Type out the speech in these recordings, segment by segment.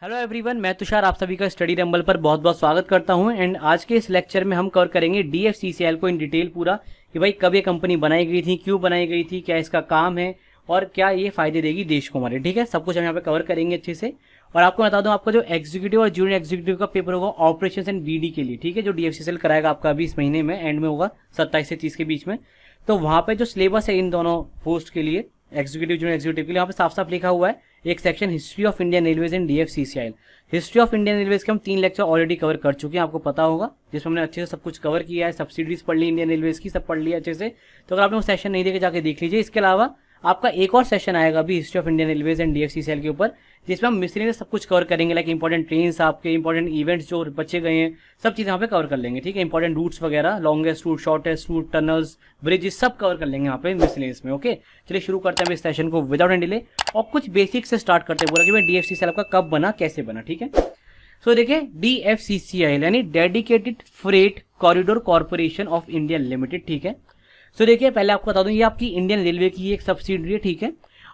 Hello everyone, मैं तुषार आप सभी का स्टडी रंबल पर बहुत बहुत स्वागत करता हूं। एंड आज के इस लेक्चर में हम कवर करेंगे डीएफसीसीएल को इन डिटेल पूरा कि भाई कब ये कंपनी बनाई गई थी, क्यों बनाई गई थी, क्या इसका काम है और क्या ये फायदे देगी देश को हमारे। ठीक है, सब कुछ हम यहाँ पे कवर करेंगे अच्छे से। और आपको बता दूं, आपका जो एग्जीक्यूटिव और जूनियर एग्जीक्यूटिव का पेपर होगा ऑपरेशन एंड बीडी के लिए, ठीक है, जो डीएफसीसीएल कराएगा आपका अभी इस महीने में एंड में होगा 27 से 30 के बीच में। तो वहाँ पे जो सिलेबस है इन दोनों पोस्ट के लिए, एग्जीक्यूटिव जूनियर एग्जीक्यूटिव के लिए, वहाँ पे साफ साफ लिखा हुआ है एक section history of Indian railways and DFCCL. History of Indian railways के हम 3 लेक्चर ऑलरेडी कवर कर चुके हैं, आपको पता होगा, जिसमें हमने अच्छे से सब कुछ कवर किया है, सब्सिडीज पढ़ ली इंडियन रेलवेज की, सब पढ़ लिया अच्छे से। तो अगर आपने वो सेशन नहीं देखे जाके देख लीजिए। इसके अलावा आपका एक और सेशन आएगा अभी history of Indian railways and DFCCL के ऊपर, जिसमें हम मिसलेनियस सब कुछ कवर करेंगे, लाइक इंपॉर्टेंट ट्रेन आपके, इंपॉर्टेंट इवेंट्स जो बचे गए हैं, सब चीज़ यहाँ पे कवर कर लेंगे। ठीक है, इंपॉर्टेंट रूट्स वगैरह, longest route, shortest route, tunnels, bridges, सब कवर कर लेंगे यहाँ पे मिसलेनियस में। ओके, चलिए शुरू करते हैं इस सेशन को विदाउट एनी डिले और कुछ बेसिक से स्टार्ट करते हैं पूरा कि भाई डीएफसीसीएल आपका कब बना, कैसे बना। ठीक है, सो देखिए डीएफसीसीएल यानी dedicated freight corridor corporation of India limited. ठीक है, सो देखिए पहले आपको बता दूं, ये आपकी इंडियन रेलवे की एक सब्सिडरी है। ठीक है,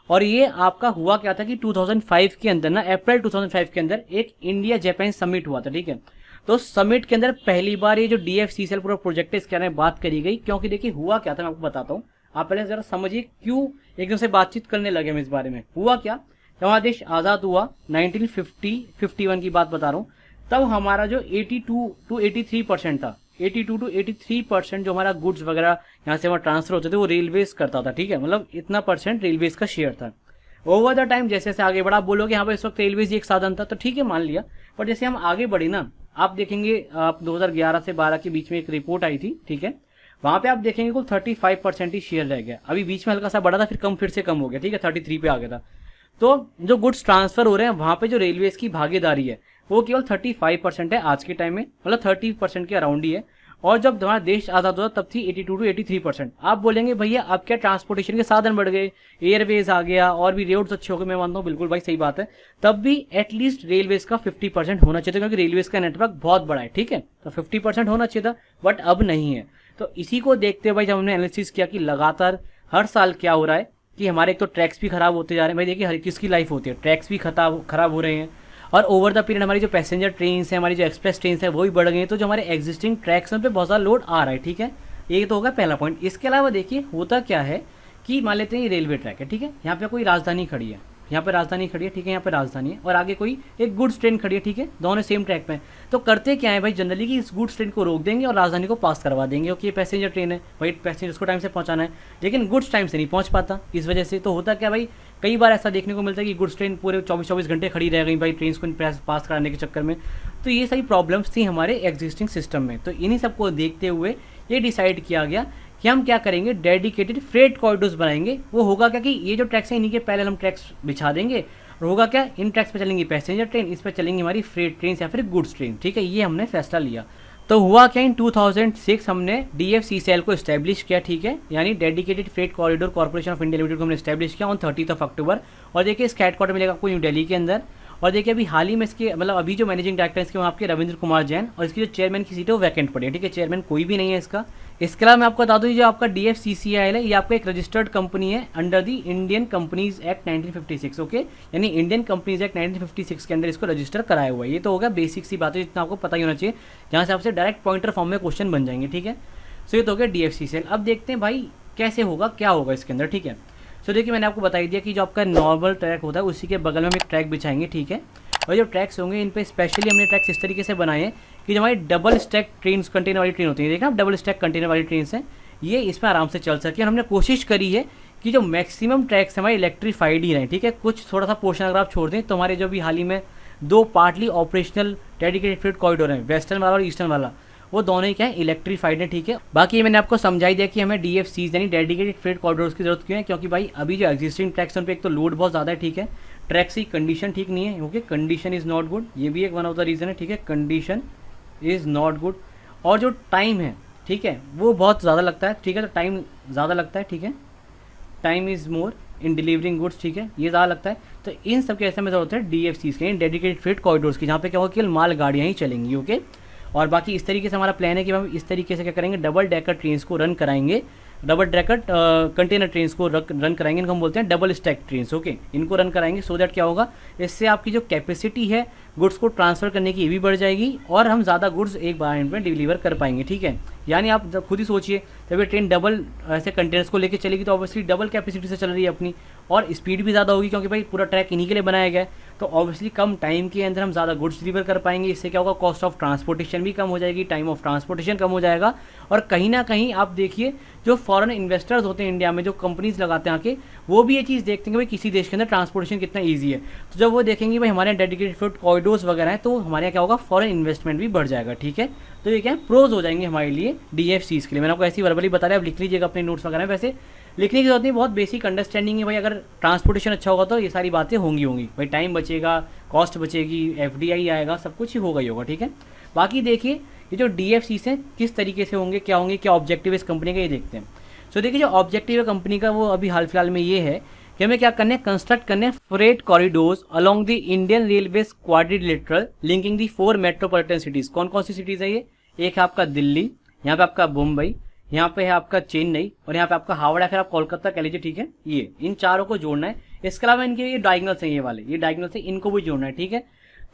और ये आपका हुआ क्या था कि 2005 के अंदर ना, अप्रैल 2005 के अंदर एक इंडिया जापान समिट हुआ था। ठीक है, तो समिट के अंदर पहली बार ये जो डीएफसीसीएल पूरा प्रोजेक्ट है इसके बारे में बात करी गई। क्योंकि देखिए हुआ क्या था, मैं आपको बताता हूँ, आप पहले जरा समझिए क्यों एकदम से बातचीत करने लगे हम इस बारे में। हुआ क्या, जब हमारा देश आज़ाद हुआ 1950-51 की बात बता रहा हूँ, तब हमारा जो 82 to 83% था, 82 to 83% जो हमारा गुड्स वगैरह यहाँ से वहाँ ट्रांसफर होते थे वो रेलवेज करता था। ठीक है, मतलब इतना परसेंट रेलवेज का शेयर था। ओवर द टाइम जैसे जैसे आगे बढ़ा, आप बोलोगे यहाँ पर इस वक्त रेलवेज एक साधन था, तो ठीक है मान लिया। पर जैसे हम आगे बढ़ी ना, आप देखेंगे, आप 2011 से 12 के बीच में एक रिपोर्ट आई थी। ठीक है, वहाँ पे आप देखेंगे कुल 35% ही शेयर रह गया। अभी बीच में हल्का सा बढ़ा था, फिर कम, फिर से कम हो गया। ठीक है, 33 पे आ गया था। तो जो गुड्स ट्रांसफर हो रहे हैं वहाँ पे जो रेलवेज की भागीदारी है वो केवल 35% है आज के टाइम में, मतलब 30% के अराउंड ही है। और जब हमारा देश आज़ाद हुआ तब थी 82 to 83%। आप बोलेंगे भैया अब क्या ट्रांसपोर्टेशन के साधन बढ़ गए, एयरवेज आ गया और भी रोड्स अच्छे हो गए, मैं मानता हूँ बिल्कुल भाई सही बात है। तब भी एटलीस्ट रेलवेज का 50% होना चाहिए था, क्योंकि रेलवेज का नेटवर्क बहुत बड़ा है। ठीक है, तो 50% होना चाहिए था, बट अब नहीं है। तो इसी को देखते हुए भाई जब हमने एनालिसिस किया कि लगातार हर साल क्या हो रहा है कि हमारे एक तो ट्रैक्स भी खराब होते जा रहे हैं। भाई देखिए हर किसकी लाइफ होती है, ट्रैक्स भी खराब हो रहे हैं, और ओवर द पीरियड हमारी जो पैसेंजर ट्रेन है, हमारी जो एक्सप्रेस ट्रेन है वो भी बढ़ गई हैं। तो जो हमारे एग्जिस्टिंग ट्रैक्स हैं उन पर बहुत सारा लोड आ रहा है। ठीक है, ये तो होगा पहला पॉइंट। इसके अलावा देखिए होता क्या है कि मान लेते हैं ये रेलवे ट्रैक है। ठीक है, यहाँ पे कोई राजधानी खड़ी है, यहाँ पे राजधानी खड़ी है। ठीक है, यहाँ पे राजधानी है और आगे कोई एक गुड्स ट्रेन खड़ी है। ठीक है, दोनों सेम ट्रैक पे। तो करते क्या है भाई जनरली कि इस गुड्स ट्रेन को रोक देंगे और राजधानी को पास करवा देंगे, क्योंकि ये पैसेंजर ट्रेन है, भाई पैसेंजर्स को टाइम से पहुंचाना है, लेकिन गुड्स टाइम से नहीं पहुंच पाता इस वजह से। तो होता क्या भाई, कई बार ऐसा देखने को मिलता है कि गुड्स ट्रेन पूरे 24-24 घंटे खड़ी रह गई भाई ट्रेन को पास कराने के चक्कर में। तो ये सारी प्रॉब्लम्स थी हमारे एग्जिस्टिंग सिस्टम में। तो इन्हीं सबको देखते हुए ये डिसाइड किया गया कि हम क्या करेंगे, डेडिकेटेड फ्रेट कॉरिडोर्स बनाएंगे। वो होगा क्या कि ये जो ट्रैक्स हैं इन्हीं के पैरेलल हम ट्रैक्स बिछा देंगे, और होगा क्या, इन ट्रैक्स पे चलेंगी पैसेंजर ट्रेन, इस पर चलेंगी हमारी फ्रेट ट्रेन या फिर गुड्स ट्रेन। ठीक है, ये हमने फैसला लिया। तो हुआ क्या, इन 2006 हमने डीएफसीसीएल को इस्टेब्लिश किया। ठीक है, यानी dedicated freight corridor corporation of India limited को हमने इस्टेब्लिश किया ऑन 30 अक्टूबर। और देखिए इसका हेडक्वार्टर मिलेगा आपको न्यू दिल्ली के अंदर। और देखिए अभी हाल ही में इसके, मतलब अभी जो मैनेजिंग डायरेक्टर है इसके वहाँ आपके रविंद्र कुमार जैन, और इसकी जो चेयरमैन की सीट है वो वैकेंट पड़ी है। ठीक है, चेयरमैन कोई भी नहीं है इसका। इसके अलावा मैं आपको बता दूँ, जो आपका डीएफसीसीएल है ये आपका एक रजिस्टर्ड कंपनी है under the Indian companies act 1956। Okay, यानी इंडियन कंपनीज एक्ट 1956 के अंदर इसको रजिस्टर कराया हुआ है। ये तो होगा बेसिक सी बात है, जितना आपको पता ही होना चाहिए, जहाँ से आपसे डायरेक्ट पॉइंटर फॉर्म में क्वेश्चन बन जाएंगे। ठीक है, सो ये तो हो गया डीएफसीसीएल। अब देखते हैं भाई कैसे होगा, क्या होगा इसके अंदर। ठीक है, सो देखिए मैंने आपको बता ही दिया कि जो आपका नॉर्मल ट्रैक होता है उसी के बगल में हम एक ट्रैक बिछाएंगे। ठीक है, और जो ट्रैक्स होंगे इन पे स्पेशली हमने ट्रैक्स इस तरीके से बनाए हैं कि जो हमारी डबल स्टैक ट्रेन कंटेनर वाली ट्रेन होती है, देखना आप डबल स्टैक कंटेनर वाली ट्रेन हैं, ये इसमें आराम से चल सके। और हमने कोशिश करी है कि जो मैक्सिमम ट्रैक्स हमारे इलेक्ट्रीफाइड ही रहें। ठीक है, कुछ थोड़ा सा पोर्शन अगर आप छोड़ दें तो हमारे जो भी हाल ही में 2 partly operational dedicated freight corridor हैं, वेस्टर्न वाला और ईस्टर्न वाला, वो दोनों ही क्या है इलेक्ट्रीफाइड है। ठीक है, बाकी मैंने आपको समझाई दिया कि हमें डीएफसीज यानी डेडिकेटेड फ्रेट कॉरिडोर्स की जरूरत क्यों है, क्योंकि भाई अभी जो एग्जिस्टिंग ट्रैक्स उन पर एक तो लोड बहुत ज़्यादा है। ठीक है, ट्रैक्स की कंडीशन ठीक नहीं है, okay, condition is not good, ये भी एक वन ऑफ द रीज़न है। ठीक है, कंडीशन इज़ नॉट गुड। और जो टाइम है, ठीक है, वो बहुत ज़्यादा लगता है। ठीक है, तो टाइम ज़्यादा लगता है। ठीक है, time is more in delivering goods. ठीक है, ये ज़्यादा लगता है। तो इन सब के ऐसे में ज़रूरत है डीएफसीज के, डेडिकेटेड फ्रेट कॉरिडोर्स की, जहाँ पे क्या होगा केवल माल गाड़ियाँ ही चलेंगी। ओके, और बाकी इस तरीके से हमारा प्लान है कि हम इस तरीके से क्या करेंगे, डबल डेकर ट्रेन को रन कराएंगे डबल ट्रैकर कंटेनर ट्रेन को रन कराएंगे, इनको हम बोलते हैं डबल स्टैक ट्रेन। ओके, इनको रन कराएंगे सो दैट क्या होगा, इससे आपकी जो कैपेसिटी है गुड्स को ट्रांसफ़र करने की ये भी बढ़ जाएगी और हम ज़्यादा गुड्स एक बार में डिलीवर कर पाएंगे। ठीक है, यानी आप जब खुद ही सोचिए, जब ये ट्रेन डबल ऐसे कंटेनर्स को लेके चलेगी तो ऑब्वियसली डबल कैपेसिटी से चल रही है अपनी, और स्पीड भी ज़्यादा होगी क्योंकि भाई पूरा ट्रैक इन्हीं के लिए बनाया गया है। तो ऑब्वियसली कम टाइम के अंदर हम ज़्यादा गुड्स डिलीवर कर पाएंगे। इससे क्या होगा, कॉस्ट ऑफ ट्रांसपोर्टेशन भी कम हो जाएगी, टाइम ऑफ ट्रांसपोर्टेशन कम हो जाएगा। और कहीं ना कहीं आप देखिए, जो फॉरेन इन्वेस्टर्स होते हैं इंडिया में, जो कंपनीज लगाते हैं आके, वो भी ये चीज़ देखते हैं भाई किसी देश के अंदर ट्रांसपोर्टेशन कितना ईजी है। तो जब वो देखेंगे भाई हमारे यहाँ डेडिकेटेड फ्रेट कॉरिडोर्स वगैरह हैं, तो हमारे यहाँ क्या होगा, फॉरेन इन्वेस्टमेंट भी बढ़ जाएगा। ठीक है, तो ये क्या है, प्रोज हो जाएंगे हमारे लिए DFCs के लिए। मैंने आपको ऐसी वर्बली बता रहा है, आप लिख लीजिएगा अपने नोट्स वगैरह में। वैसे लिखने की जरूरत नहीं, बहुत बेसिक अंडरस्टैंडिंग है भाई। अगर ट्रांसपोर्टेशन अच्छा होगा तो ये सारी बातें होंगी भाई, टाइम बचेगा, कॉस्ट बचेगी, FDI आएगा, सब कुछ ही होगा ही होगा। ठीक है, बाकी देखिए ये जो DFCs हैं किस तरीके से होंगे, क्या ऑब्जेक्टिव है इस कंपनी का, ये देखते हैं। सो देखिए, जो ऑब्जेक्टिव है कंपनी का वो अभी हाल फिलहाल में ये है कि हमें क्या करना है, कंस्ट्रक्ट करने हैं freight corridors along the Indian railway quadrilateral linking the 4 metropolitan cities. कौन कौन सी सिटीज़ है ये, एक है आपका दिल्ली, यहाँ पे आपका मुंबई, यहाँ पे है आपका चेन्नई, और यहाँ पे आपका हावड़ा, फिर आप कोलकाता कह लीजिए। ठीक है, ये इन चारों को जोड़ना है। इसके अलावा इनके ये डायगोनल्स हैं, ये वाले ये डायगोनल्स है, इनको भी जोड़ना है। ठीक है,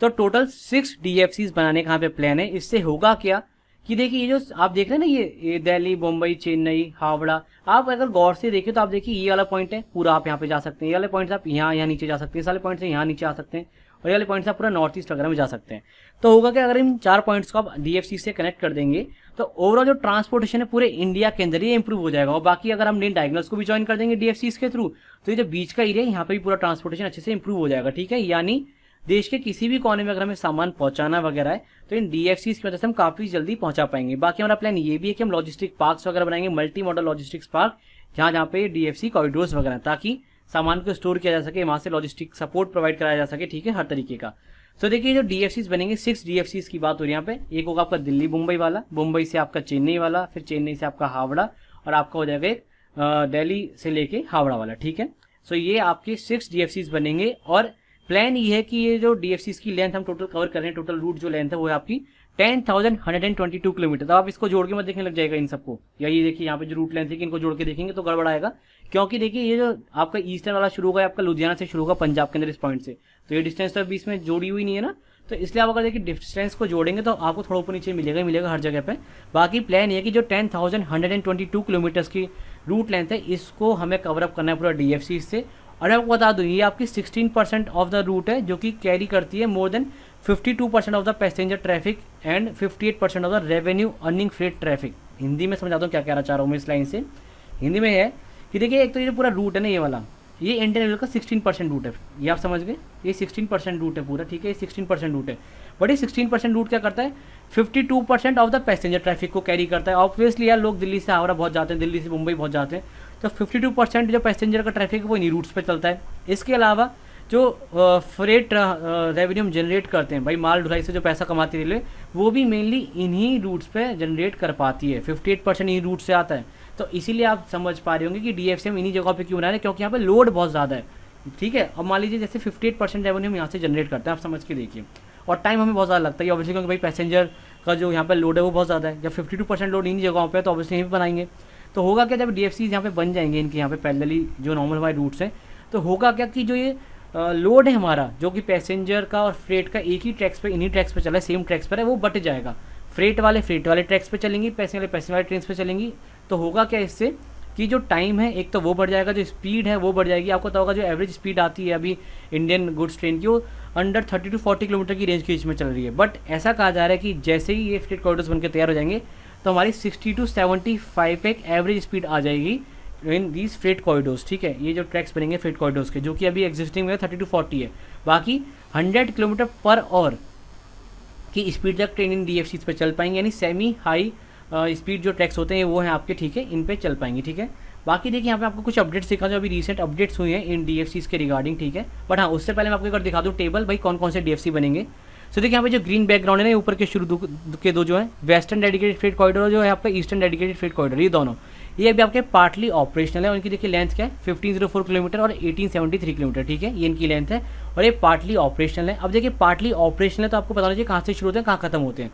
तो टोटल 6 DFCs बनाने का यहाँ पे प्लान है। इससे होगा क्या कि देखिए, ये जो आप देख रहे हैं ना, ये दिल्ली, मुंबई, चेन्नई, हावड़ा, आप अगर गौर से देखिए तो आप देखिए ये वाला पॉइंट है पूरा, आप यहाँ पे जा सकते हैं। ये वाले पॉइंट आप यहाँ नीचे जा सकते हैं, इस वाले पॉइंट से यहाँ नीचे आ सकते हैं, और ये वाले पॉइंट से आप पूरा नॉर्थ ईस्ट वगैरह में जा सकते हैं। तो होगा कि अगर इन 4 पॉइंट्स को आप DFC से कनेक्ट कर देंगे तो ओवरऑल जो ट्रांसपोर्टेशन है पूरे इंडिया के अंदर ये इंप्रूव हो जाएगा। और बाकी अगर हम लेन डायगोनल्स को भी ज्वाइन कर देंगे DFCs के थ्रू, तो ये जो बीच का एरिया है यहाँ पे भी पूरा ट्रांसपोर्टेशन अच्छे से इंप्रूव हो जाएगा। ठीक है, यानी देश के किसी भी कोने में अगर हमें सामान पहुंचाना वगैरह है तो इन DFCs की वजह से हम काफ़ी जल्दी पहुंचा पाएंगे। बाकी हमारा प्लान ये भी है कि हम लॉजिस्टिक पार्क्स वगैरह बनाएंगे, मल्टी मॉडल लॉजिस्टिक्स पार्क, जहाँ पे DFC कॉरिडोर्स वगैरह, ताकि सामान को स्टोर किया जा सके, वहाँ से लॉजिस्टिक सपोर्ट प्रोवाइड कराया जा सके। ठीक है, हर तरीके का। तो देखिए, जो DFCs बनेंगे, 6 DFCs की बात हो रही है यहाँ पे। एक होगा आपका दिल्ली मुंबई वाला, मुंबई से आपका चेन्नई वाला, फिर चेन्नई से आपका हावड़ा, और आपका हो जाएगा एक दिल्ली से लेके हावड़ा वाला। ठीक है, सो ये आपके 6 DFCs बनेंगे। और प्लान ये है कि ये जो DFCs की लेंथ हम टोटल कवर कर रहे हैं, टोटल रूट जो लेंथ है वो है आपकी 10,122 किलोमीटर। तो आप इसको जोड़ के मत देखने लग जाएगा इन सबको, या ये देखिए यहाँ पे जो रूट लेंथ है कि इनको जोड़ के देखेंगे तो गड़बड़ आएगा। क्योंकि देखिए, ये जो आपका ईस्टर्न वाला शुरू होगा, आपका लुधियाना से शुरू होगा पंजाब के अंदर इस पॉइंट से, तो ये डिस्टेंस तो बीच में जोड़ी हुई नहीं है ना, तो इसलिए आप अगर देखिए डिस्टेंस को जोड़ेंगे तो आपको थोड़ा ऊपर नीचे मिलेगा हर जगह पे। बाकी प्लान ये है कि जो 10,122 किलोमीटर्स की रूट लेंथ है, इसको हमें कवर अप करना है पूरा DFC से। और मैं आपको बता दूँ, ये आपकी 16% ऑफ द रूट है, जो कि कैरी करती है more than 52% of the passenger traffic and 58% of the revenue earning freight traffic. Hindi में समझाता हूँ क्या कहना चाह रहा हूँ मैं इस लाइन से। हिंदी में है कि देखिए, एक तो ये पूरा रूट है ना, ये वाला, ये इंडियन रेलवे का 16% रूट है, ये आप समझ गए, ये 16% रूट है पूरा। ठीक है, ये 16% रूट है, बट ये 16% रूट क्या करता है, 52% ऑफ द पैसेंजर ट्रैफिक को कैरी करता है। ऑब्वियसली यार, लोग दिल्ली से हावड़ा बहुत जाते हैं, दिल्ली से मुंबई बहुत जाते हैं, तो 52% जो पैसेंजर का ट्रैफिक है वो इन्हीं रूट्स पे चलता है। इसके अलावा जो फ्रेट रेवेन्यू हम जनरेट करते हैं भाई, माल ढुलाई से जो पैसा कमाती है रेलवे, वो भी मेनली इन्हीं रूट्स पे जनरेट कर पाती है, 58% इन्हीं रूट से आता है। तो इसीलिए आप समझ पा रहे होंगे कि DFC हम इन्हीं जगह पे क्यों बना रहे हैं, क्योंकि यहाँ पे लोड बहुत ज़्यादा है। ठीक है, अब मान लीजिए जैसे 58% रेवेन्यू हम यहाँ से जनरेट करते हैं, आप समझ के देखिए, और टाइम हमें बहुत ज़्यादा लगता है ऑब्वियसली, क्योंकि भाई पैसेंजर का जो यहाँ पे लोड है वो बहुत ज़्यादा है। जब 52% लोड इन्हीं जगहों पे है तो ऑब्वियसली यहीं पे बनाएंगे। तो होगा क्या, जब DFCs यहाँ पे बन जाएंगे इनके यहाँ पे पैरेलली जो नॉर्मल हमारे रूट्स हैं, तो होगा क्या कि जो ये लोड है हमारा, जो कि पैसेंजर का और फ्रेट का एक ही ट्रैक्स पे, इन्हीं ट्रैक्स पे चला है, सेम ट्रैक्स पर है, वो बट जाएगा। फ्रेट वाले ट्रैक्स पे चलेंगी, पैसेंजर वाले ट्रेन पे चलेंगी। तो होगा क्या इससे कि जो टाइम है एक तो वो बढ़ जाएगा, जो स्पीड है वो बढ़ जाएगी। आपको पता होगा जो एवरेज स्पीड आती है अभी इंडियन गुड्स ट्रेन की, वो अंडर 30 to 40 किलोमीटर की रेंज के बीच में चल रही है। बट ऐसा कहा जा रहा है कि जैसे ही ये फ्रेट कॉरिडोर्स बनकर तैयार हो जाएंगे तो हमारी 60 to 75 पे एक एवरेज स्पीड आ जाएगी इन दीज फ्रेट कॉरिडोर्स। ठीक है, ये जो ट्रैक्स बनेंगे फ्रेट कॉरिडोर्स के, जो कि अभी एग्जिस्टिंग में 30 to 40 है। बाकी 100 किलोमीटर पर आवर की स्पीड तक ट्रेन इन DFCs पे चल पाएंगे, यानी सेमी हाई स्पीड जो ट्रैक्स होते हैं वो हैं आपके। ठीक है, इन पे चल पाएंगे। ठीक है, बाकी देखिए यहाँ पे आपको कुछ अपडेट्स दिखा जो अभी रिसेंट अपडेट्स हुए हैं इन DFCs के रिगार्डिंग। ठीक है, बट हाँ, उससे पहले मैं आपको एक बार दिखा दूँ टेबल, भाई कौन कौन से DFC बनेंगे। सो देखिए यहाँ पे जो ग्रीन बैकग्राउंड है ना, ऊपर के शुरू के दो जो है वेस्टर्न डेडिकेटेड फ्रेट कॉरिडोर, जो है आपका ईस्टर्न डेडिकेटेड फ्रेट कॉरिडोर, ये दोनों ये अभी आपके पार्टली ऑपरेशनल है। उनकी देखिए लेंथ क्या है, 1504 किलोमीटर और 1873 किलोमीटर। ठीक है, ये इनकी लेंथ है और ये पार्टली ऑपरेशनल है। अब देखिए पार्टली ऑपरेशनल है तो आपको पता होना चाहिए कहाँ से शुरू होते हैं कहाँ खत्म होते हैं।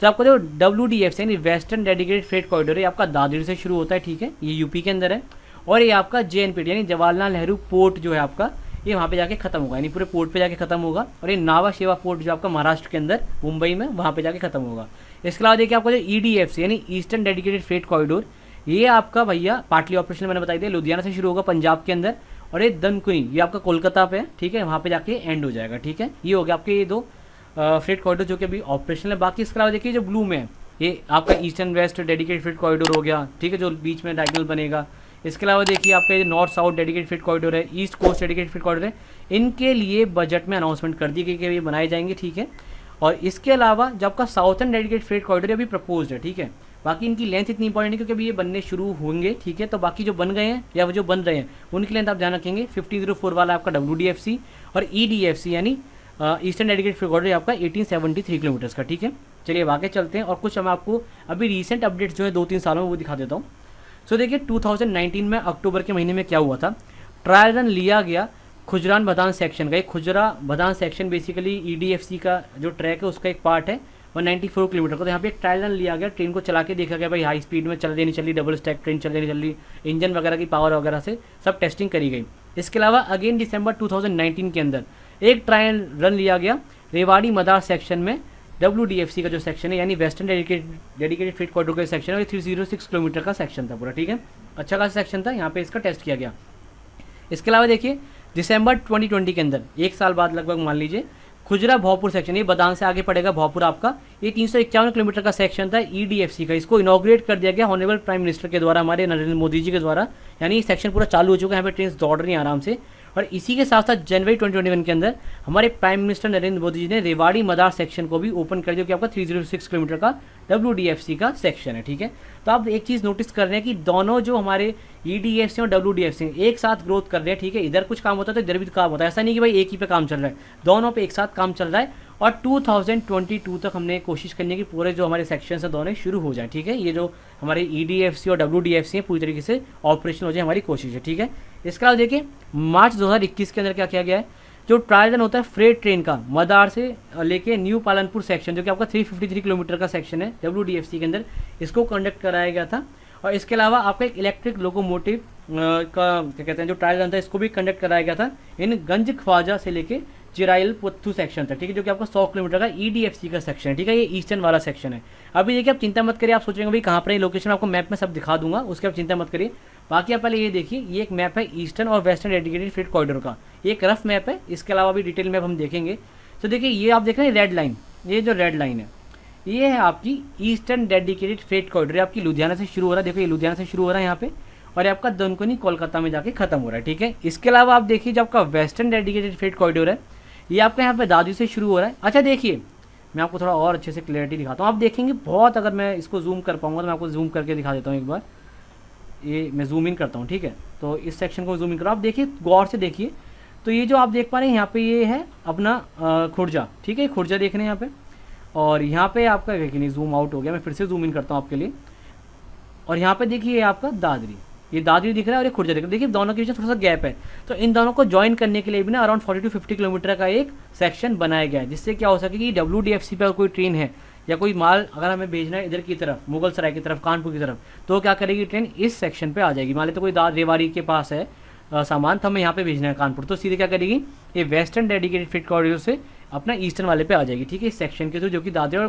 तो आपका जो WDFC यानी वेस्टर्न डेडिकेटेड फ्रेट कॉरिडोर है आपका दादरी से शुरू होता है, ठीक है, ये यूपी के अंदर है। और ये आपका JNPT यानी जवाहरलाल नेहरू पोर्ट जो है आपका, ये वहाँ पे जाके खत्म होगा, यानी पूरे पोर्ट पे जाके खत्म होगा। और ये नावा शेवा पोर्ट जो आपका महाराष्ट्र के अंदर मुंबई में, वहाँ पे जाके खत्म होगा। इसके अलावा देखिए आपका जो EDFC यानी ईस्टर्न डेडिकेटेड फ्रेट कॉरिडोर, ये आपका भैया पार्टली ऑपरेशनल मैंने बताई दिया, लुधियाना से शुरू होगा पंजाब के अंदर, और ये दनकुनी ये आपका कोलकाता पे है, ठीक है, वहाँ पे जाके एंड हो जाएगा, ठीक है। ये हो गया आपके ये 2 फ्रेट कॉरिडोर जो कि अभी ऑपरेशनल है। बाकी इसके अलावा देखिए जो ब्लू में है ये आपका eastern west dedicated freight corridor हो गया, ठीक है, जो बीच में डायगोनल बनेगा। इसके अलावा देखिए आपका ये north south dedicated freight corridor है, east coast dedicated freight corridor है। इनके लिए बजट में अनाउंसमेंट कर दी गई कि ये बनाए जाएंगे, ठीक है। और इसके अलावा जो आपका साउथर्न डेडिकेटेड फ्रेट कॉरिडोर अभी प्रपोज्ड है, ठीक है। बाकी इनकी लेंथ इतनी इंपॉर्टेंट है क्योंकि अभी ये बनने शुरू होंगे, ठीक है। तो बाकी जो बन गए हैं या वो जो बन रहे हैं उनकी लेंथ आप ध्यान रखेंगे। 1504 वाला आपका WDFC और EDFC यानी ईस्टर्न डेडिकेटेड फ्रेट कॉरिडोर आपका 1873 किलोमीटर्स का, ठीक है। चलिए आगे चलते हैं और कुछ मैं आपको अभी रिसेंट अपडेट्स जो है 2-3 सालों में वो दिखा देता हूँ। सो देखिए 2019 में अक्टूबर के महीने में क्या हुआ था, ट्रायल रन लिया गया खुजरान भदान सेक्शन का। एक खुजरा भदान सेक्शन बेसिकली EDFC का जो ट्रैक है उसका एक पार्ट है 194 किलोमीटर का। तो यहाँ पे एक ट्रायल रन लिया गया, ट्रेन को चला के देखा गया भाई हाई स्पीड में चल रही नहीं चल रही, डबल स्टैक ट्रेन चल रही नहीं चल रही, इंजन वगैरह की पावर वगैरह से सब टेस्टिंग करी गई। इसके अलावा अगेन दिसंबर 2019 के अंदर एक ट्रायल रन लिया गया रेवाड़ी मदार सेक्शन में, WDFC का जो सेक्शन है यानी वेस्टर्न डेडिकेटेड फ्रेट कॉरिडोर का सेक्शन है, 306 किलोमीटर का सेक्शन था पूरा, ठीक है, अच्छा खासा सेक्शन था, यहाँ पे इसका टेस्ट किया गया। इसके अलावा देखिए दिसंबर 2020 के अंदर 1 साल बाद लगभग मान लीजिए खुजरा भोजपुर सेक्शन, ये बदान से आगे पड़ेगा भोजपुर आपका, ये 351 किलोमीटर का सेक्शन था EDFC का। इसको इनॉग्रेट कर दिया गया ऑनरेबल प्राइम मिनिस्टर के द्वारा, हमारे नरेंद्र मोदी जी के द्वारा, यानी ये सेक्शन पूरा चालू हो चुका है, यहाँ पे ट्रेन दौड़ रही हैं आराम से। और इसी के साथ साथ जनवरी 2021 के अंदर हमारे प्राइम मिनिस्टर नरेंद्र मोदी जी ने रेवाड़ी मदार सेक्शन को भी ओपन कर दिया कि आपका 306 किलोमीटर का WDFC का सेक्शन है, ठीक है। तो आप एक चीज़ नोटिस कर रहे हैं कि दोनों जो हमारे EDFC और WDFC एक साथ ग्रोथ कर रहे हैं, ठीक है। इधर कुछ काम होता है तो इधर भी काम होता है, ऐसा नहीं कि भाई एक ही पे काम चल रहा है, दोनों पे एक साथ काम चल रहा है। और 2022 तक हमने कोशिश करनी है कि पूरे जो हमारे सेक्शन है दोनों शुरू हो जाए, ठीक है। ये जो हमारे EDFC और WDFC है पूरी तरीके से ऑपरेशन हो जाए, हमारी कोशिश है, ठीक है। इसके अलावा देखिए मार्च 2021 के अंदर क्या किया गया है, जो ट्रायल रन होता है फ्रेट ट्रेन का मदार से लेके न्यू पालनपुर सेक्शन जो कि आपका 353 किलोमीटर का सेक्शन है WDFC के अंदर, इसको कंडक्ट कराया गया था। और इसके अलावा आपका एक इलेक्ट्रिक लोकोमोटिव का क्या कहते हैं जो ट्रायल रन था इसको भी कंडक्ट कराया गया था इन गंज ख्वाजा से लेके चिराइल पुत्थू सेक्शन था, ठीक है, जो कि आपका 100 किलोमीटर का EDFC का सेक्शन है, ठीक है। ये ईस्टर्न वाला सेक्शन है। अभी देखिए आप चिंता मत करिए, आप सोचेंगे भाई कहाँ पर है लोकेशन, आपको मैप में सब दिखा दूंगा, उसके आप चिंता मत करिए। बाकी आप पहले ये देखिए, ये एक मैप है ईस्टर्न और वेस्टर्न डेडिकेटेड फ्रेट कॉरिडोर का, ये एक रफ मैप है, इसके अलावा भी डिटेल मैप हम देखेंगे। तो देखिए ये आप देख रहे हैं रेड लाइन, ये जो रेड लाइन है ये है आपकी ईस्टर्न डेडिकेटेड फ्रेट कॉरिडोर, आपकी लुधियाना से शुरू हो रहा है, देखो ये लुधियाना से शुरू हो रहा है यहाँ पे, और आपका दनकुनी कोलकाता में जाके खत्म हो रहा है, ठीक है। इसके अलावा आप देखिए जो आपका वेस्टर्न डेडिकेटेड फ्रेट कॉरिडोर है ये आपका यहाँ पे दादरी से शुरू हो रहा है। अच्छा देखिए मैं आपको थोड़ा और अच्छे से क्लैरिटी दिखाता हूँ, आप देखेंगे बहुत, अगर मैं इसको जूम कर पाऊँगा तो मैं आपको जूम करके दिखा देता हूँ एक बार, ये मैं जूम इन करता हूँ, ठीक है। तो इस सेक्शन को जूम इन करो, आप देखिए गौर से देखिए, तो ये जो आप देख पा रहे हैं यहाँ पे ये है अपना खुर्जा, ठीक है, खुर्जा देख रहे हैं यहाँ पे, और यहाँ पे आपका देखिए नहीं जूम आउट हो गया, मैं फिर से जूम इन करता हूँ आपके लिए, और यहाँ पे देखिए आपका दादरी, ये दादरी दिख रहा है और ये खुर्जा दिख रहा है, देखिए दोनों के बीच थोड़ा सा गैप है, तो इन दोनों को ज्वाइन करने के लिए भी ना अराउंड 40 to 50 किलोमीटर का एक सेक्शन बनाया गया है, जिससे क्या हो सके कि WDFC पर कोई ट्रेन है या कोई माल अगर हमें भेजना है इधर की तरफ मुगल सराय की तरफ कानपुर की तरफ, तो क्या करेगी ट्रेन इस सेक्शन पे आ जाएगी। मान लेते तो कोई रेवाड़ी के पास है सामान, तो हमें यहाँ पे भेजना है कानपुर, तो सीधे क्या करेगी ये वेस्टर्न डेडिकेटेड फ्रेट कॉरिडोर से अपना ईस्टर्न वाले पे आ जाएगी, ठीक है, इस सेक्शन के थ्रू जो कि दादरी और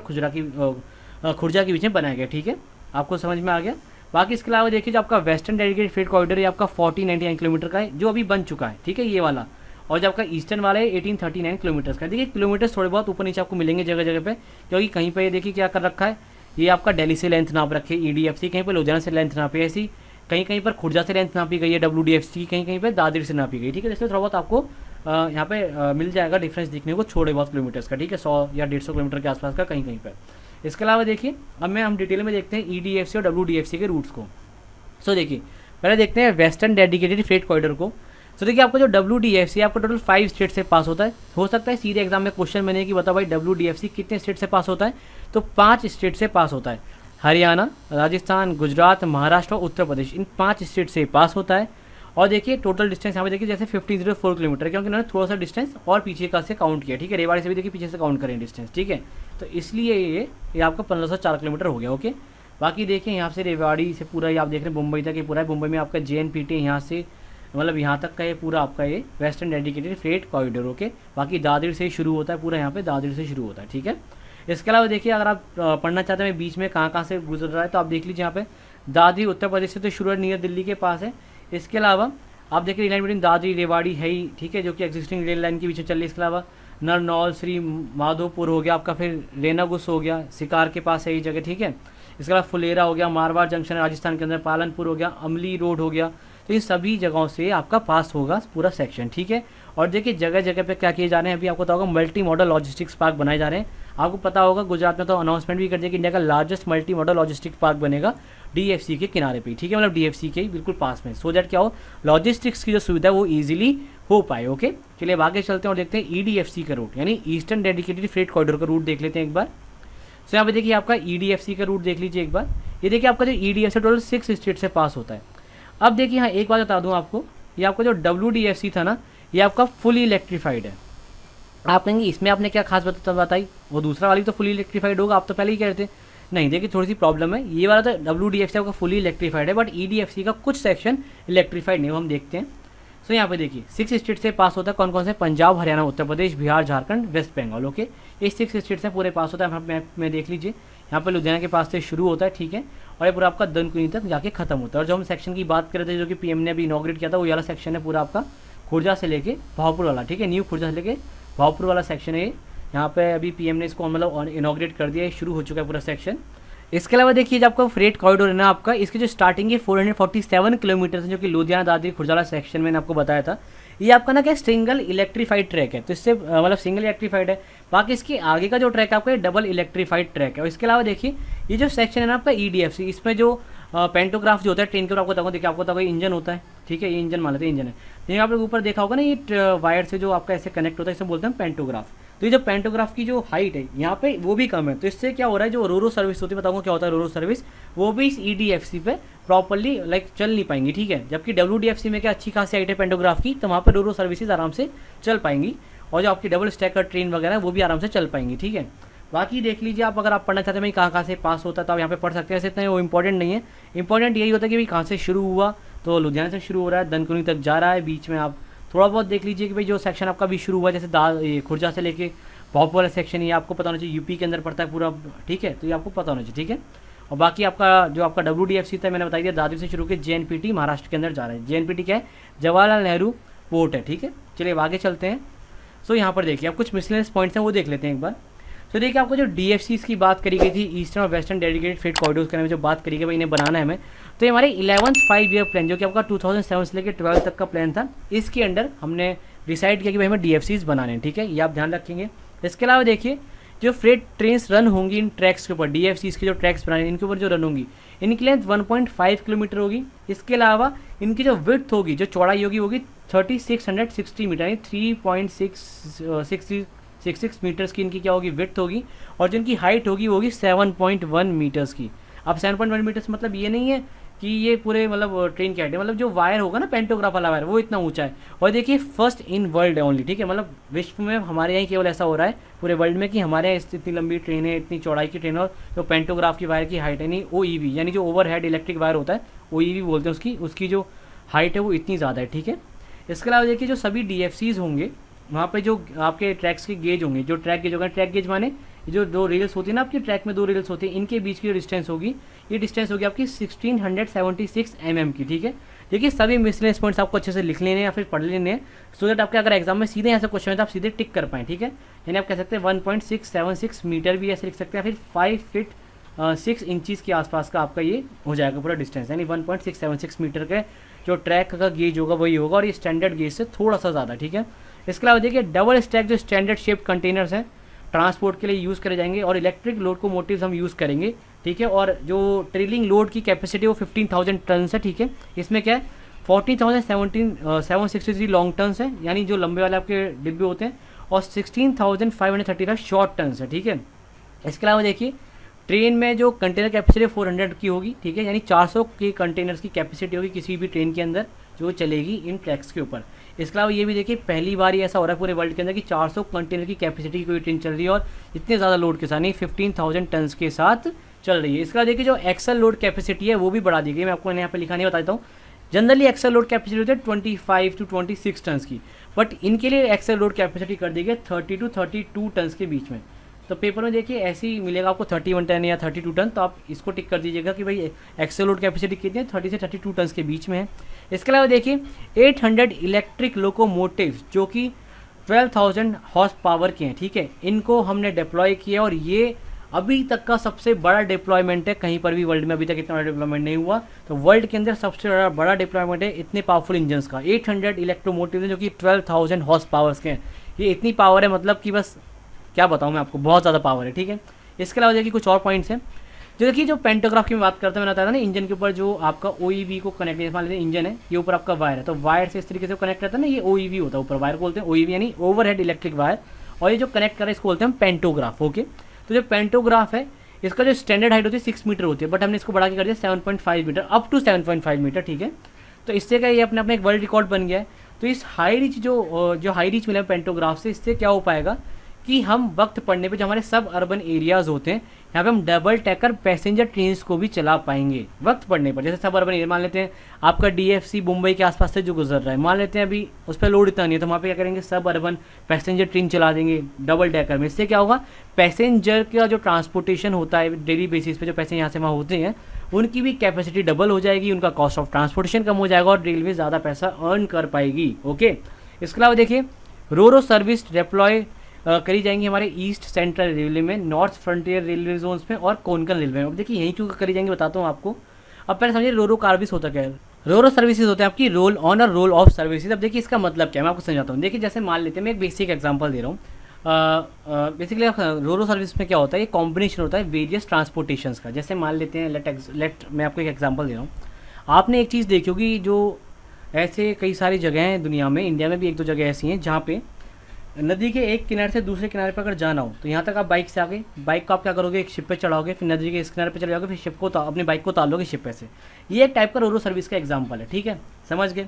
खुर्जा के बीच में बनाया गया, ठीक है, आपको समझ में आ गया। बाकी इसके अलावा देखिए जो आपका वेस्टर्न डेडिकेटेड फ्रेट कॉरिडोर ये आपका 1499 किलोमीटर का है जो अभी बन चुका है, ठीक है, ये वाला, और जो आपका ईस्टर्न वाला है 1839 किलोमीटर का। देखिए किलोमीटर्स थोड़े बहुत ऊपर नीचे आपको मिलेंगे जगह जगह पे, क्योंकि कहीं पे देखिए क्या कर रखा है, ये आपका दिल्ली से लेंथ नाप रखे EDFC, कहीं पर लुधियाना से लेंथ नापी है, ऐसी कहीं कहीं पर खुर्जा से लेंथ नापी गई है WDFC, कहीं कहीं पर दादरी से नापी गई, ठीक है। इसलिए थोड़ा बहुत आपको यहाँ पे मिल जाएगा डिफरेंस दिखने को थोड़े बहुत किलोमीटर्स का, ठीक है, 100 या 150 किलोमीटर के आसपास का कहीं कहीं पर। इसके अलावा देखिए अब हम डिटेल में देखते हैं EDFC और WDFC के रूट्स को। सो देखिए पहले देखते हैं वेस्टर्न डेडिकेटेड फ्रेट कॉरिडोर को। तो देखिए आपका जो WDFC आपको टोटल 5 स्टेट से पास होता है, हो सकता है सीधे एग्जाम में क्वेश्चन बने कि बताओ भाई WDFC कितने स्टेट से पास होता है, तो 5 स्टेट से पास होता है, हरियाणा, राजस्थान, गुजरात, महाराष्ट्र और उत्तर प्रदेश, इन 5 स्टेट से पास होता है। और देखिए टोटल डिस्टेंस यहाँ पे देखिए जैसे 1504 किलोमीटर, क्योंकि उन्होंने थोड़ा सा डिस्टेंस और पीछे का से काउंट किया, ठीक है। रेवाड़ी से भी देखिए पीछे से काउंट करें डिस्टेंस, ठीक है। तो इसलिए ये आपका 1504 किलोमीटर हो गया, ओके। बाकी देखिए यहाँ से रेवाड़ी से पूरा ये आप देख रहे हैं मुंबई तक, ये पूरा है। मुंबई में आपका JNPT यहाँ से मतलब यहाँ तक का ये पूरा आपका ये western dedicated freight corridor, okay. बाकी दादर से शुरू होता है पूरा, यहाँ पे दादर से शुरू होता है, ठीक है। इसके अलावा देखिए अगर आप पढ़ना चाहते हैं बीच में कहाँ से गुजर रहा है, तो आप देख लीजिए यहाँ पे दादरी उत्तर प्रदेश से तो शुरू है, नियर दिल्ली के पास है। इसके अलावा आप देखिए लाइन बिटवीन दादरी रेवाड़ी है ही, ठीक है, जो कि एग्जिस्टिंग रेल लाइन के पीछे चल रही है। इसके अलावा नरनौल श्री माधोपुर हो गया आपका, फिर रेनागुस हो गया, सिकार के पास है ये जगह, ठीक है। इसके अलावा फुलेरा हो गया, मारवाड़ जंक्शन राजस्थान के अंदर, पालनपुर हो गया, अमली रोड हो गया। तो इन सभी जगहों से आपका पास होगा पूरा सेक्शन, ठीक है। और देखिए जगह जगह पे क्या किए जा रहे हैं, अभी आपको पता होगा मल्टी मॉडल लॉजिस्टिक्स पार्क बनाए जा रहे हैं। आपको पता होगा गुजरात में तो अनाउंसमेंट भी कर दिया कि इंडिया का largest multi modal logistics park बनेगा DFC के किनारे पे, ठीक है, मतलब DFC के बिल्कुल पास में, सो दैट क्या हो लॉजिस्टिक्स की जो सुविधा है वो ईजिली हो पाए, ओके। चलिए अब आगे चलते हैं और देखते हैं EDFC का रूट, यानी ईस्टर्न डेडिकेटेड फ्रेट कॉरिडोर का रूट देख लेते हैं एक बार। सो यहाँ पे देखिए आपका EDFC का रूट देख लीजिए एक बार। ये देखिए आपका जो EDFC टोटल 6 स्टेट से पास होता है। अब देखिए हाँ एक बात बता दूँ आपको, ये आपका जो WDFC था ना, ये आपका फुली इलेक्ट्रीफाइड है। आप कहेंगे इसमें आपने क्या खास बताई, वो दूसरा वाली तो फुली इलेक्ट्रीफाइड होगा, आप तो पहले ही कह रहे थे। नहीं देखिए थोड़ी सी प्रॉब्लम है, ये वाला तो WDFC आपका फुली इलेक्ट्रीफाइड है, बट EDFC का कुछ सेक्शन इलेक्ट्रीफाइड नहीं, वो हम देखते हैं। सो यहाँ पे देखिए 6 स्टेट से पास होता है, कौन कौन से, पंजाब, हरियाणा, उत्तर प्रदेश, बिहार, झारखंड, वेस्ट बंगाल, ओके। ये 6 स्टेट से पूरे पास होता है। मैप में देख लीजिए यहाँ पे लुधियाना के पास से शुरू होता है, ठीक है, और ये पूरा आपका दनकुनी तक जाके खत्म होता है। और जो हम सेक्शन की बात कर रहे थे जो कि PM ने अभी इनॉग्रेट किया था, वो वाला सेक्शन है पूरा आपका खुर्जा से लेके भावपुर वाला, ठीक है, न्यू खुर्जा से लेके भावपुर वाला सेक्शन है। यहाँ पे अभी PM ने इसको मतलब इनॉग्रेट कर दिया है, शुरू हो चुका है पूरा सेक्शन। इसके अलावा देखिए जब आपका फ्रेट कॉरिडोर है ना आपका, इसकी जो स्टार्टिंग है 447 किलोमीटर से, जो कि लुधियाना दादरी खुर्जा सेक्शन में आपको बताया था। ये आपका ना क्या सिंगल इलेक्ट्रीफाइड ट्रैक है, तो इससे मतलब सिंगल इलेक्ट्रीफाइड है। बाकी इसके आगे का जो ट्रैक है आपका डबल इलेक्ट्रीफाइड ट्रैक है। और इसके अलावा देखिए ये जो सेक्शन है ना आपका EDFC, इसमें जो पेंटोग्राफ जो होता है ट्रेन के ऊपर, आपको देखिए आपको पता होगा इंजन होता है, ठीक है, ये इंजन मान लेते हैं इंजन है। लेकिन आप लोग ऊपर देखा होगा ना ये वायर से जो आपका ऐसे कनेक्ट होता है, इसे बोलते हैं पेंटोग्राफ। तो ये जो पेंटोग्राफ की जो हाइट है यहाँ पे वो भी कम है, तो इससे क्या हो रहा है जो रोरो सर्विस होती है, बताऊंगा क्या होता है रोरो सर्विस, वो भी इस EDFC पे प्रॉपरली लाइक चल नहीं पाएंगी, ठीक है। जबकि WDFC में क्या अच्छी खासी हाइट है पेंटोग्राफ की, तो वहाँ पर रोरो सर्विसेज आराम से चल पाएंगी, और जो आपकी डबल स्टैकर ट्रेन वगैरह वो भी आराम से चल पाएंगी, ठीक है। बाकी देख लीजिए आप, अगर आप पढ़ना चाहते हैं भाई कहाँ से पास होता है तो आप यहाँ पे पढ़ सकते हैं, ऐसे इतना वो इंपॉर्टेंट नहीं है। इंपॉर्टेंट यही होता है कि भाई कहाँ से शुरू हुआ, तो लुधियाना से शुरू हो रहा है, दनकुनी तक जा रहा है, बीच में आप थोड़ा बहुत देख लीजिए कि भाई जो सेक्शन आपका भी शुरू हुआ है, जैसे खुर्जा से लेके भावपुर वाला सेक्शन, ये आपको पता होना चाहिए, UP के अंदर पड़ता है पूरा, ठीक है, तो ये आपको पता होना चाहिए, ठीक है। और बाकी आपका जो आपका WDFC था मैंने बता दिया, दादरी से शुरू के JNPT महाराष्ट्र के अंदर जा रहा है। JNPT क्या है, जवाहरलाल नेहरू पोर्ट है, ठीक है। चलिए आगे चलते हैं। सो यहाँ पर देखिए आप कुछ मिसलेनियस पॉइंट्स हैं वो देख लेते हैं एक बार। तो देखिए आपको जो DFCs की बात करी गई थी, ईस्टर्न और वेस्टर्न डेडिकेटेड फ्रेट कॉरिडोर्स के बारे में जो बात करी गई भाई इन्हें बनाना है हमें, तो ये हमारे 11th 5 ईयर प्लान जो कि आपका 2007 से लेकर 12 तक का प्लान था, इसके अंडर हमने डिसाइड किया कि भाई हमें DFCs बनाने हैं, ठीक है, ये आप ध्यान रखेंगे। इसके अलावा देखिए जो फ्रेट ट्रेन्स रन होंगी इन ट्रैक्स के ऊपर, DFCs के जो ट्रैक्स बनाने इनके ऊपर जो रन होंगी, इनकी लेंथ 1.5 किलोमीटर होगी। इसके अलावा इनकी जो विड्थ होगी, जो चौड़ाई होगी 3660 मीटर, यानी 3.66 मीटर्स की इनकी क्या होगी विड्थ होगी, और जो इनकी हाइट होगी वो होगी 7.1 मीटर्स की। अब 7.1 मीटर्स मतलब ये नहीं है कि ये पूरे मतलब ट्रेन की हाइट है, मतलब जो वायर होगा ना पेंटोग्राफ वाला वायर वो इतना ऊंचा है। और देखिए फर्स्ट इन वर्ल्ड है ओनली, ठीक है, मतलब विश्व में हमारे यहाँ केवल ऐसा हो रहा है पूरे वर्ल्ड में कि हमारे यहाँ इतनी लंबी ट्रेन है, इतनी चौड़ाई की ट्रेन, और जो पेंटोग्राफ की वायर की हाइट है, नहीं OEV यानी जो ओवर हेड इलेक्ट्रिक वायर होता है OEV बोलते हैं उसकी जो हाइट है वो इतनी ज़्यादा है, ठीक है। इसके अलावा देखिए जो सभी DFCs होंगे वहाँ पे जो आपके ट्रैक्स के गेज होंगे, जो ट्रैक गेज होगा, ट्रैक गेज माने जो 2 रेल्स होती है ना आपकी ट्रैक में 2 रेल्स होती है, इनके बीच की जो डिस्टेंस होगी, ये डिस्टेंस होगी आपकी 1676 mm की, ठीक है। देखिए सभी मिसलेनियस पॉइंट्स आपको अच्छे से लिख लेने हैं या फिर पढ़ लेने हैं, सो दैट आपके अगर एग्जाम में सीधे ऐसा क्वेश्चन है तो आप सीधे टिक कर पाएँ, ठीक है। यानी आप कह सकते हैं 1.676 मीटर भी ऐसे लिख सकते हैं, फिर 5 फीट 6 इंचज़ के आसपास का आपका ये हो जाएगा पूरा डिस्टेंस, यानी 1.676 मीटर के जो ट्रैक का गेज होगा वही होगा, और ये स्टैंडर्ड गेज से थोड़ा सा ज़्यादा, ठीक है। इसके अलावा देखिए डबल स्टैक जो स्टैंडर्ड शेप कंटेनर्स हैं ट्रांसपोर्ट के लिए यूज़ करे जाएंगे, और इलेक्ट्रिक लोकोमोटिव्स हम यूज़ करेंगे, ठीक है। और जो ट्रेलिंग लोड की कैपेसिटी वो 15,000 टन है, ठीक है। इसमें क्या है 40,763 लॉन्ग टन्स है, यानी जो लंबे वाले आपके डिब्बे होते हैं, और 16,535 शॉर्ट टन्स है, ठीक है। इसके अलावा देखिए ट्रेन में जो कंटेनर कैपेसिटी 400 की होगी, ठीक है, यानी 400 के कंटेनर्स की कैपेसिटी होगी किसी भी ट्रेन के अंदर, जो चलेगी इन ट्रैक्स के ऊपर। इसके अलावा ये भी देखिए पहली बार ही ऐसा हो रहा है पूरे वर्ल्ड के अंदर कि 400 कंटेनर की कैपेसिटी की कोई ट्रेन चल रही है और इतने ज़्यादा लोड के साथ नहीं 15,000 टन के साथ चल रही है। इसके बाद देखिए जो एक्सल लोड कैपेसिटी है वो भी बढ़ा दी गई, मैं आपको यहाँ पे लिखा नहीं बताता हूँ। जनरली एक्सल लोड कैपेसिटी होती है 25 to 26 टन की, बट इनके लिए एक्सल लोड कैपेसिटी कर दी गई 30 to 32 टन के बीच में। तो पेपर में देखिए ऐसे ही मिलेगा आपको 31 टन या 32 टन, तो आप इसको टिक कर दीजिएगा कि भाई एक्सल लोड कैपेसिटी कितनी है, 30 से 32 टन के बीच में है। इसके अलावा देखिए 800 इलेक्ट्रिक लोकोमोटिव जो कि 12,000 हॉर्स पावर के हैं, ठीक है, इनको हमने डिप्लॉय किया और ये अभी तक का सबसे बड़ा डिप्लॉयमेंट है। कहीं पर भी वर्ल्ड में अभी तक इतना बड़ा डिप्लॉयमेंट नहीं हुआ, तो वर्ल्ड के अंदर सबसे बड़ा डिप्लॉयमेंट है इतने पावरफुल इंजन्स का। 800 इलेक्ट्रोमोटिव है जो कि 12,000 हॉर्स पावर्स के हैं। ये इतनी पावर है मतलब कि बस क्या बताऊँ मैं आपको, बहुत ज़्यादा पावर है, ठीक है। इसके अलावा देखिए कुछ और पॉइंट्स हैं जो देखिए जो पेंटोग्राफ की मैं बात करता हूँ, मैंने बताया था ना इंजन के ऊपर जो आपका OEV को कनेक्ट, मान लीजिए इंजन है, ये ऊपर आपका वायर है, तो वायर से इस तरीके से कनेक्ट रहता है ना, ये OEV होता है ऊपर, वायर को बोलते हैं OEV यानी ओवरहेड इलेक्ट्रिक वायर, और ये जो कनेक्ट कर रहा है इसको बोलते हैं पेंटोग्राफ। ओके, तो जो पेंटोग्राफ है इसका जो स्टैंडर्ड हाइट होती है 6 मीटर होती है, बट हमने इसको बढ़ा के कर दिया 7.5 मीटर, अप टू 7.5 मीटर, ठीक है। तो इससे क्या ये अपने अपने एक वर्ल्ड रिकॉर्ड बन गया है। तो इस हाई रीच जो हाई रीच मिला पेंटोग्राफ से, इससे क्या हो पाएगा कि हम वक्त पड़ने पे जो हमारे सब अर्बन एरियाज़ होते हैं यहाँ पे हम डबल टैकर पैसेंजर ट्रेन्स को भी चला पाएंगे वक्त पड़ने पर। जैसे सब अर्बन एरिया, मान लेते हैं आपका DFC मुंबई के आसपास से जो गुजर रहा है, मान लेते हैं अभी उस पर लोड इतना नहीं है, तो वहाँ पे क्या करेंगे, सब अर्बन पैसेंजर ट्रेन चला देंगे डबल टैकर में। इससे क्या होगा, पैसेंजर का जो ट्रांसपोर्टेशन होता है डेली बेसिस पे, जो पैसेंजर यहाँ से वहाँ होते हैं, उनकी भी कैपेसिटी डबल हो जाएगी, उनका कॉस्ट ऑफ ट्रांसपोर्टेशन कम हो जाएगा और रेलवे ज़्यादा पैसा अर्न कर पाएगी। ओके, इसके अलावा देखिए रोरो सर्विस डिप्लॉय करी जाएंगी हमारे ईस्ट सेंट्रल रेलवे में, नॉर्थ फ्रंटियर रेलवे जोन्स में और कोंकण रेलवे में। अब देखिए यहीं क्यों करी जाएंगी बताता हूँ आपको। अब पहले समझिए रोरो सर्विस होता क्या है। रोरो सर्विसेज होते हैं आपकी रोल ऑन और रोल ऑफ सर्विसेज। अब देखिए इसका मतलब क्या है, मैं आपको समझाता हूँ। देखिए जैसे मान लेते हैं, मैं एक बेसिक एग्जांपल दे रहा हूँ। बेसिकली रोरो सर्विस में क्या होता है, ये कॉम्बिनेशन होता है वेरियस ट्रांसपोर्टेशंस का। जैसे मान लेते हैं लेट मैं आपको एक एग्जांपल दे रहा हूँ। आपने एक चीज़ देखी होगी, जो ऐसे कई सारी जगह हैं दुनिया में, इंडिया में भी एक दो जगह ऐसी हैं जहाँ पे नदी के एक किनारे से दूसरे किनारे पर अगर जाना हो तो यहाँ तक आप बाइक से आ गए, बाइक को आप क्या करोगे, एक शिप पे चढ़ाओगे, फिर नदी के इस किनारे पे चले जाओगे, फिर शिप को अपनी बाइक को उतार लोगे शिप पे से। ये एक टाइप का रोरो सर्विस का एग्जांपल है, ठीक है, समझ गए।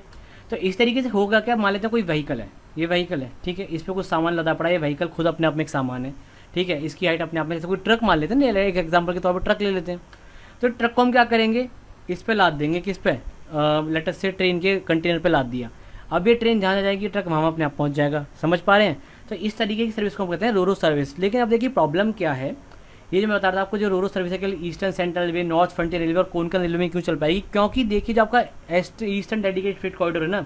तो इस तरीके से होगा क्या, मान लेते हैं कोई व्हीकल है, ये व्हीकल है, ठीक है, इस पर कुछ सामान लदा पड़ा है, ये व्हीकल खुद अपने आप में एक सामान है, ठीक है, इसकी हाइट अपने आप में, जैसे कोई ट्रक मान लेते हैं ना, एक एग्जाम्पल के तौर पर ट्रक ले लेते हैं। तो ट्रक को हम क्या करेंगे, इस पर लाद देंगे, किस पे, लेटेस्ट से ट्रेन के कंटेनर पर लाद दिया। अब ये ट्रेन जहाँ जाएगी ट्रक वहाँ अपने आप पहुँच जाएगा, समझ पा रहे हैं। तो इस तरीके की सर्विस को हम कहते हैं रोरो सर्विस। लेकिन अब देखिए प्रॉब्लम क्या है, ये जो मैं बता रहा था आपको, जो रोरो सर्विस है केवल eastern central railway, north frontier railway और कोंकण रेलवे में क्यों चल पाएगी, क्योंकि देखिए जो आपका ईस्टर्न डेडिकेटेड फ्रेट कॉरिडोर है ना,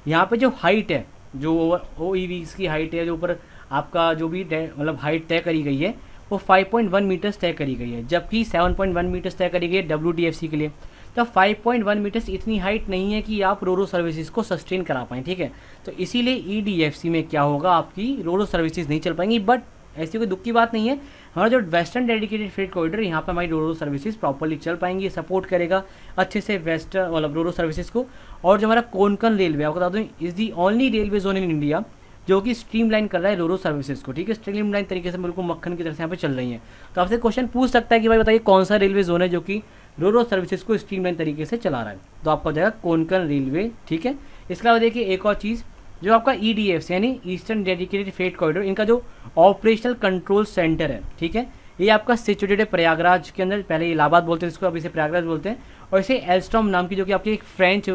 यहाँ पे जो हाइट है, जो OEV की हाइट है, जो ऊपर आपका जो भी मतलब हाइट तय करी गई है वो 5.1 मीटर्स तय करी गई है, जबकि 7.1 मीटर्स तय करी गई है WDFC के लिए। तो 5.1 मीटर्स इतनी हाइट नहीं है कि आप रोरो सर्विसेज को सस्टेन करा पाएँ, ठीक है। तो इसीलिए EDFC में क्या होगा, आपकी रोरो सर्विसेज नहीं चल पाएंगी। बट ऐसी कोई दुख की बात नहीं है, हमारा जो वेस्टर्न डेडिकेटेड फ्रेट कॉरिडोर, यहाँ पर हमारी रोरो सर्विसेज प्रॉपर्ली चल पाएंगी, सपोर्ट करेगा अच्छे से वेस्टर्न मतलब रोरो सर्विसेज को। और जो हमारा कोंकण रेलवे, आपको बता दूँ, is the only railway zone in India जो कि स्ट्रीमलाइन कर रहा है रोरो सर्विसेज को, ठीक है, स्ट्रीमलाइन तरीके से बिल्कुल मक्खन की तरह से यहाँ पे चल रही है। तो आपसे क्वेश्चन पूछ सकता है कि भाई बताइए कौन सा रेलवे जोन है जो कि रोरो सर्विसेज को स्ट्रीमलाइन तरीके से चला रहा है, तो आपका हो जाएगा कोंकण रेलवे, ठीक है। इसके अलावा देखिए एक और चीज़, जो आपका EDFC यानी ईस्टर्न डेडिकेटेड फ्रेट कॉरिडोर, इनका जो ऑपरेशनल कंट्रोल सेंटर है, ठीक है, ये आपका सिचुएटेड है प्रयागराज के अंदर। पहले इलाहाबाद बोलते हैं इसको, अब इसे प्रयागराज बोलते हैं। और इसे एल्स्टॉम नाम की, जो कि आपकी एक फ्रेंच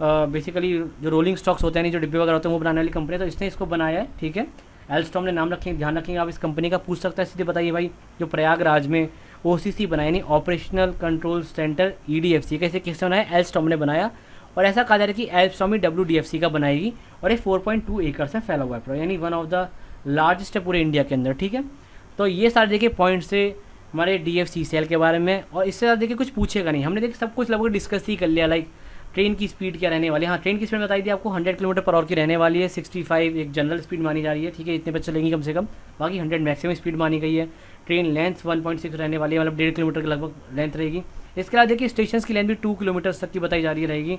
बेसिकली जो रोलिंग स्टॉक्स होते हैं, जो डिब्बे वगैरह होते हैं वो बनाने वाली कंपनी है, तो इसने इसको बनाया है, ठीक है। एल्स्टॉम ने नाम रखें, ध्यान रखेंगे आप इस कंपनी का। पूछ सकता है सीधे, बताइए भाई जो प्रयागराज में OCC बनाया यानी ऑपरेशनल कंट्रोल सेंटर EDFC का, इसे किसने बनाया, एल्स्टॉम ने बनाया। और ऐसा कहा जा रहा है कि एल्स्टॉम ही WDFC का बनाएगी, और ये 4.2 एकड़ में फैला हुआ है, यानी वन ऑफ द लार्जेस्ट है पूरे इंडिया के अंदर, ठीक है। तो ये सारे देखिए पॉइंट्स से हमारे DFCCL के बारे में। और इससे ज़्यादा देखिए कुछ पूछेगा नहीं, हमने देखिए सब कुछ लगभग डिस्कस ही कर लिया। लाइक ट्रेन की स्पीड क्या रहने वाली है, हाँ ट्रेन की स्पीड बताई थी आपको 100 किलोमीटर/आवर की रहने वाली है, 65 एक जनरल स्पीड मानी जा रही है, ठीक है, इतने पर चलेंगी कम से कम, बाकी 100 मैक्सिमम स्पीड मानी गई है। ट्रेन लेंथ 1.6 रहने वाली है, मतलब 1.5 किलोमीटर के लगभग लेंथ रहेगी। इसके अलावा देखिए स्टेशन की लेंथ भी 2 किलोमीटर तक की बताई जा रही रहेगी।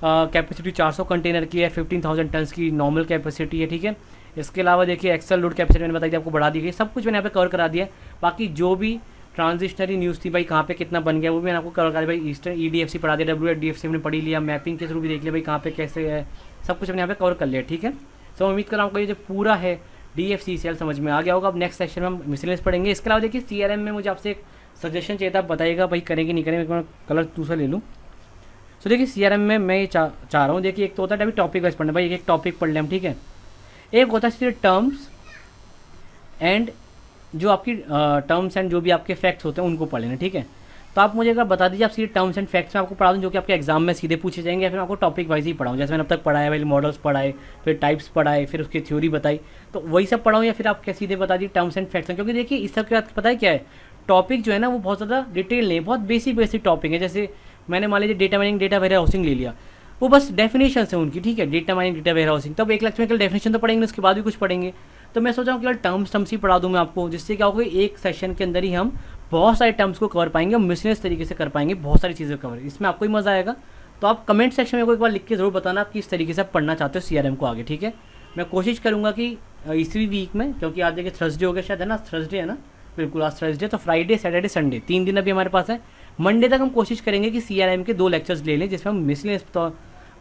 कैपेसिटी 400 कंटेनर की है, 15,000 टन की नॉर्मल कैपेसिटी है, ठीक है। इसके अलावा देखिए एक्सल लोड कैपेसिटी मैंने बताई थी आपको बढ़ा दी गई, सब कुछ मैंने यहाँ पे कवर करा दिया है। बाकी जो भी ट्रांजिशनरी न्यूज़ थी भाई, कहाँ पे कितना बन गया वो भी मैंने आपको कवर करा भाई। ईस्टर्न EDFC पढ़ा दिया, WDFC हमने पढ़ी लिया, मैपिंग के थ्रू भी देख लिया भाई कहाँ पे कैसे है, सब कुछ हमने यहाँ पे कवर कर लिया। ठीक है, सो उम्मीद कर रहा हूँ आपको ये जो पूरा है DFCCL समझ में आ गया होगा। अब नेक्स्ट सेक्शन में हम मिसलेनियस पढ़ेंगे। इसके अलावा देखिए CRM में मुझे आपसे एक सजेशन चाहिए था, आप बताइएगा भाई करेंगे नहीं करेंगे, मैं कलर दूसरा ले लूँ। सो देखिए CRM में मैं ये चाह रहा हूँ, देखिए एक तो होता है अभी टॉपिक वाइज पढ़ना भाई, एक टॉपिक पढ़ लें हम। ठीक है, एक होता है सीधे टर्म्स एंड जो आपकी टर्म्स एंड जो भी आपके फैक्ट्स होते हैं उनको पढ़ लेना। ठीक है, तो आप मुझे अगर बता दीजिए आप सीधे टर्म्स एंड फैक्ट्स में आपको पढ़ा दूँ जो कि आपके एग्जाम में सीधे पूछे जाएंगे, या फिर आपको टॉपिक वाइज ही पढ़ाऊँ, जैसे मैंने अब तक पढ़ाया भाई, मॉडल्स पढ़ाए, फिर टाइप्स पढ़ाए, फिर उसकी थ्योरी बताई, तो वही सब पढ़ाऊँ, या फिर आप क्या सीधे बता दीजिए टर्म्स एंड फैक्ट्स। क्योंकि देखिए इस सब के बाद पता है क्या है, टॉपिक जो है ना वो बहुत ज़्यादा डिटेल नहीं, बहुत बेसिक टॉपिक है। जैसे मैंने मान लीजिए data mining, data warehousing ले लिया, वो बस डेफिनेशन है उनकी। ठीक है, data mining, data warehousing, तब एक लेक्चर में केवल डेफिनेशन तो पढ़ेंगे, उसके बाद भी कुछ पढ़ेंगे। तो मैं सोच रहा हूँ केवल टर्म्स ही पढ़ा दूँ मैं आपको, जिससे क्या होगा एक सेशन के अंदर ही हम बहुत सारे टर्म्स को कवर पाएंगे और मिसलेनियस तरीके से कर पाएंगे, बहुत सारी चीज़ें कवर, इसमें आपको ही मज़ा आएगा। तो आप कमेंट सेक्शन में एक बार लिख के ज़रूर बताना आप किस तरीके से आप पढ़ना चाहते हो CRM को आगे। ठीक है, मैं कोशिश करूँगा कि इसी वीक में, क्योंकि आज देखिए थर्सडे हो गया शायद, है ना, थर्सडे है ना, बिल्कुल आज थर्सडे, तो फ्राइडे सैटरडे संडे 3 दिन अभी हमारे पास है। मंडे तक हम कोशिश करेंगे कि CRM के 2 लेक्चर्स ले लें, जिसमें हम मिसलेनियस तो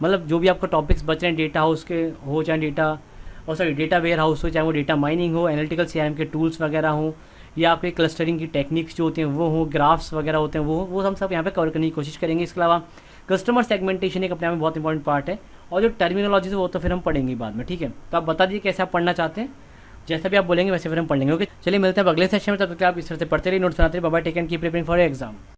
मतलब जो भी आपका टॉपिक्स बच रहे हैं, डेटा हाउस के हो चाहे डेटा वेयर हाउस हो, चाहे वो डेटा माइनिंग हो, एनालिटिकल CRM के टूल्स वगैरह हो, या आपके क्लस्टरिंग की टेक्निक्स जो होती हैं वो हो, ग्राफ्स वगैरह होते हैं वो हम सब यहाँ पे कवर करने की कोशिश करेंगे। इसके अलावा कस्टमर सेगमेंटेशन एक अपने में बहुत इंपॉर्टेंट पार्ट है, और जो टर्मिनोलॉजी है वो तो फिर हम पढ़ेंगे बाद में। ठीक है, तो आप बता दीजिए कैसे आप पढ़ना चाहते हैं, जैसा भी आप बोलेंगे वैसे फिर हम पढ़ लेंगे। ओके, चलिए मिलते हैं अगले सेशन में, तब तक आप इस तरह से पढ़ते रहिए, नोट्स बनाते रहिए। Bye bye, take and keep preparing for exam.